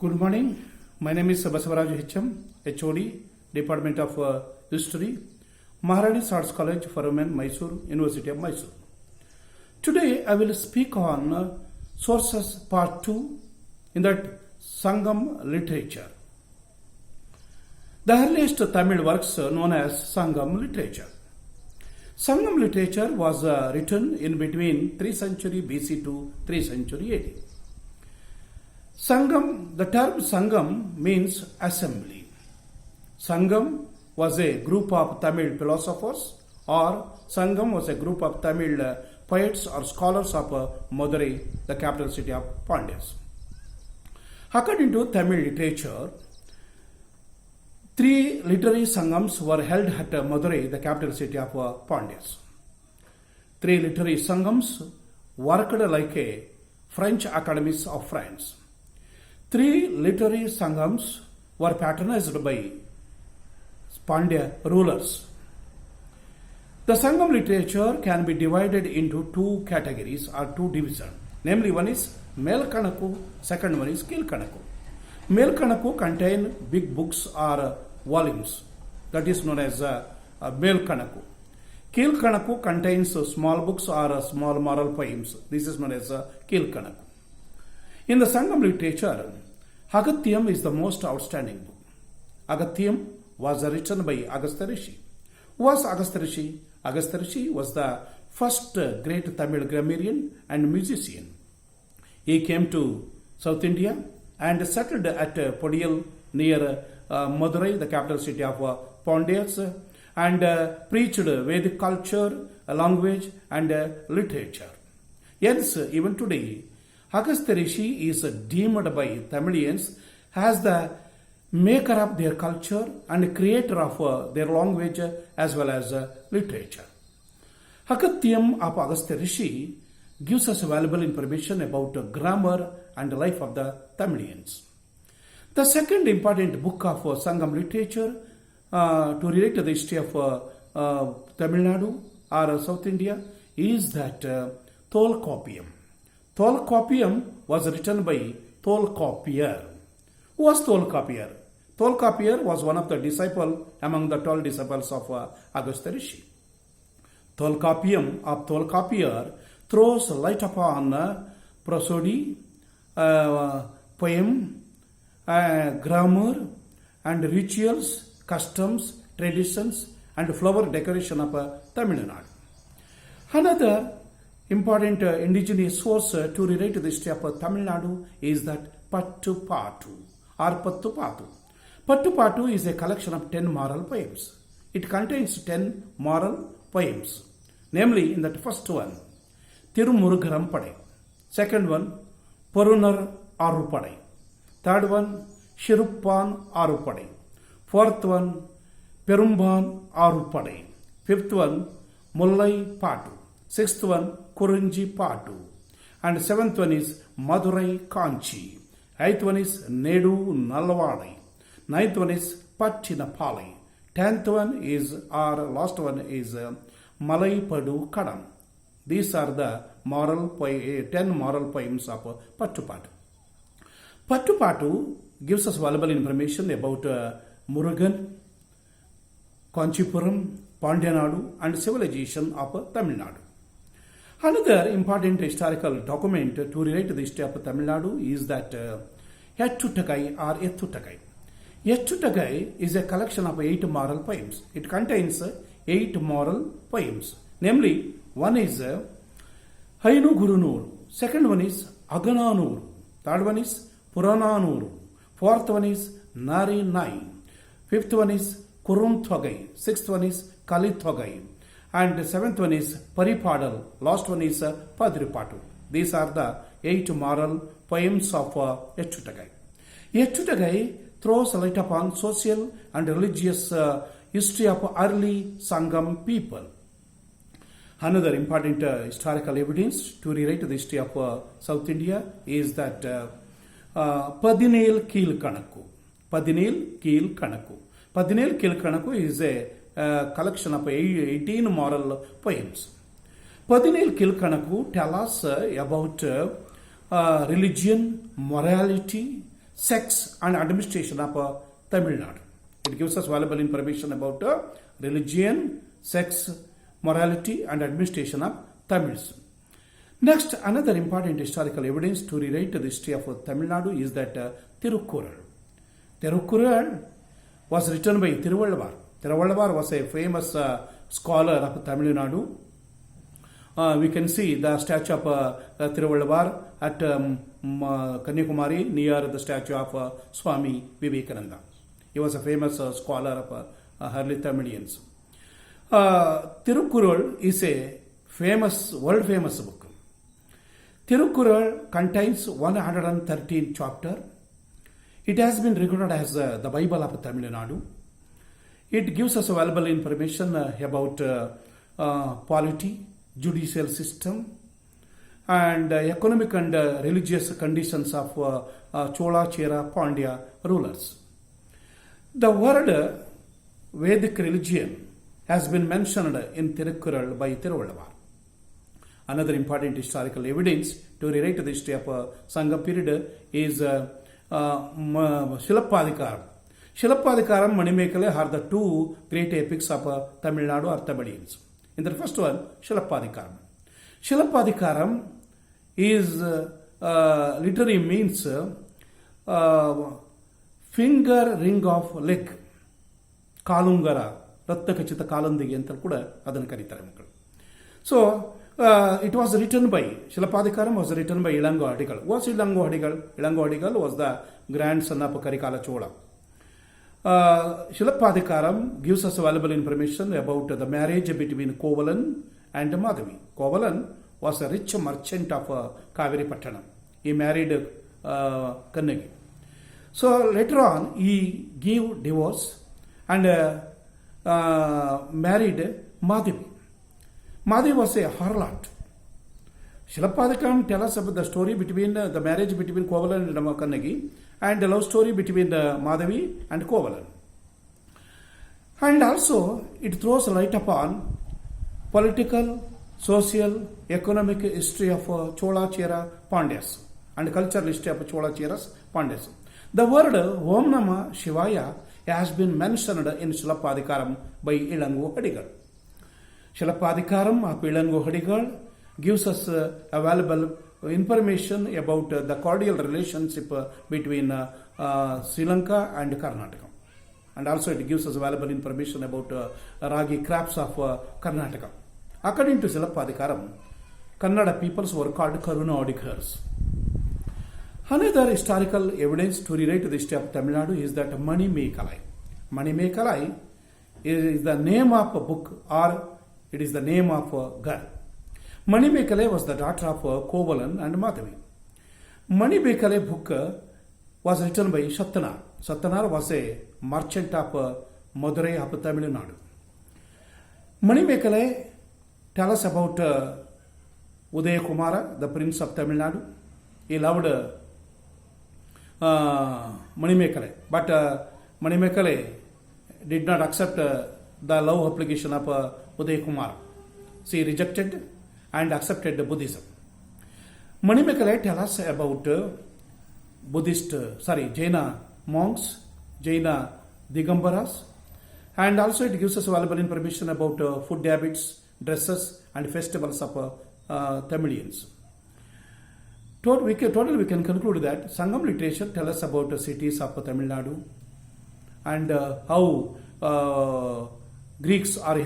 Good morning. My name is Basavaraju HOD, Department of History, Maharani's Arts College for Women, Mysore, University of Mysore. Today I will speak on sources part 2 in that Sangam literature. The earliest Tamil works known as Sangam literature. Sangam literature was written in between 3th century BC to 3rd century AD. Sangam, the term Sangam means assembly. Sangam was a group of Tamil philosophers, or Sangam was a group of Tamil poets or scholars of Madurai, the capital city of Pandyas. According to Tamil literature, 3 literary Sangams were held at Madurai, the capital city of Pandyas. 3 literary Sangams worked like a French academies of France. 3 literary Sangams were patronized by Pandya rulers. The Sangam literature can be divided into 2 categories or 2 divisions. Namely, one is Melkanaku, second one is Kilkanaku. Melkanaku contain big books or volumes. That is known as Melkanaku. Kilkanaku contains small books or small moral poems. This is known as Kilkanaku. In the Sangam literature, Agathyam is the most outstanding book. Agathyam was written by Agastya Rishi. Who was Agastya Rishi? Agastya Rishi was the first great Tamil grammarian and musician. He came to South India and settled at Podiyal near Madurai, the capital city of Pandyas, and preached Vedic culture, language and literature. Hence, even today, Agastya Rishi is deemed by Tamilians as the maker of their culture and creator of their language as well as literature. Agathyam of Agastya Rishi gives us valuable information about grammar and life of the Tamilians. The second important book of Sangam literature to relate to the history of Tamil Nadu or South India is that Tolkappiyam. Tolkappiyam was written by Tolkappiyar. Who was Tolkappiyar? Tolkappiyar was one of the disciples among the 12 disciples of Agastya Rishi. Tolkappiyam of Tolkappiyar throws light upon prosody, poem, grammar and rituals, customs, traditions and flower decoration of Tamil Nadu. Another important indigenous source to relate to the history of Tamil Nadu is that Pattu Patu or Pattu Patu. Pattu Patu is a collection of 10 moral poems. It contains 10 moral poems. Namely, in that first one, Tirumurugaram Padai. Second one, Porunar Arupadai. Third one, Shiruppan Arupadai. Fourth one, Perumban Arupadai. Fifth one, Mullai Patu. Sixth one, Kurunji Patu. And seventh one is Madurai Kanchi. Eighth one is Nedu Nalvadai. Ninth one is Pattinapalai. 10th one is, or last one is Malai Padu Kadam. These are the 10 moral poems of Pattu Patu. Pattu Patu gives us valuable information about Murugan, Kanchipuram, Pandyanadu and civilization of Tamil Nadu. Another important historical document to relate to the history of Tamil Nadu is that Yettuttakai or Ettuttakai. Yettuttakai is a collection of 8 moral poems. It contains 8 moral poems. Namely, one is Hainu Gurunuru, second one is Agananuru, third one is Purananuru, fourth one is Nari Nai, fifth one is Kurum Thogai, sixth one is Kali Thogai, and seventh one is Paripadal, last one is Padripatu. These are the 8 moral poems of Yettuttakai. Yettuttakai throws light upon social and religious history of early Sangam people. Another important historical evidence to relate to the history of South India is that Padinel Kilkanaku. Padinel Kilkanaku. Padinel Kilkanaku is a collection of 18 moral poems. Padinel Kilkanaku tell us about religion, morality, sex and administration of Tamil Nadu. It gives us valuable information about religion, sex, morality and administration of Tamils. Next, another important historical evidence to rewrite the history of Tamil Nadu is that Tirukkural. Tirukkural was written by Tiruvalluvar. Tiruvalluvar was a famous scholar of Tamil Nadu. We can see the statue of Tiruvalluvar at Kanyakumari near the statue of Swami Vivekananda. He was a famous scholar of early Tamilians. Tirukkural is a world famous book. Tirukkural contains 113 chapters. It has been regarded as the Bible of Tamil Nadu. It gives us valuable information about polity, judicial system, and economic and religious conditions of Chola, Chera, Pandya rulers. The word Vedic religion has been mentioned in Tirukkural by Tiruvalluvar. Another important historical evidence to rewrite the history of Sangha period is Shilappadikaram. Shilappadikaram, Manimekale are the two great epics of Tamil Nadu or Tamilians. In the first one, Shilappadikaram. Shilappadikaram is literally means finger ring of leg. Kalungara, Rattakachita Kalandigi ಅಂತ ಕೂಡ ಅದನ್ನು ಕರೀತಾರೆ ಮಕ್ಕಳು. So it was written by Shilappadikaram was written by Ilango Adigal. What's Ilango Adigal? Ilango Adigal was the grandson of Karikala Chola. Shilappadikaram gives us valuable information about the marriage between Kovalan and Madhavi. Kovalan was a rich merchant of Kaveri Pattanam. He married Kannagi. So later on he gave divorce and married Madhavi. Madhavi was a harlot. Shilappadikaram tells us about the story between the marriage between Kovalan and Kannagi and the love story between Madhavi and Kovalan. And also it throws light upon political, social, economic history of Chola, Chera, Pandyas and cultural history of Chola, Cheras, Pandyas. The word Om Namah Shivaya has been mentioned in Shilappadikaram by Ilango Adigal. Shilappadikaram of Ilango Adigal gives us valuable information about the cordial relationship between Sri Lanka and Karnataka. And also it gives us valuable information about ragi crops of Karnataka. According to Shilappadikaram, Kannada peoples were called Karuna Odikars. Another historical evidence to relate to the history of Tamil Nadu is that Mani Mekalai. Mani Mekalai is the name of a book or it is the name of a girl. Mani Mekalai was the daughter of Kovalan and Madhavi. Mani Mekalai book was written by Shatyanar. Shatyanar was a merchant of Madurai of Tamil Nadu. Mani Mekalai tells us about Udaya Kumara, the prince of Tamil Nadu. He loved Mani Mekalai, but Mani Mekalai did not accept the love application of Udaya Kumara. She rejected and accepted Buddhism. Mani Mekalai tells us about Jaina monks, Jaina Digambaras, and also it gives us valuable information about food habits, dresses, and festivals of Tamilians. Totally, we can conclude that Sangam literature tells us about the cities of Tamil Nadu and how Greeks are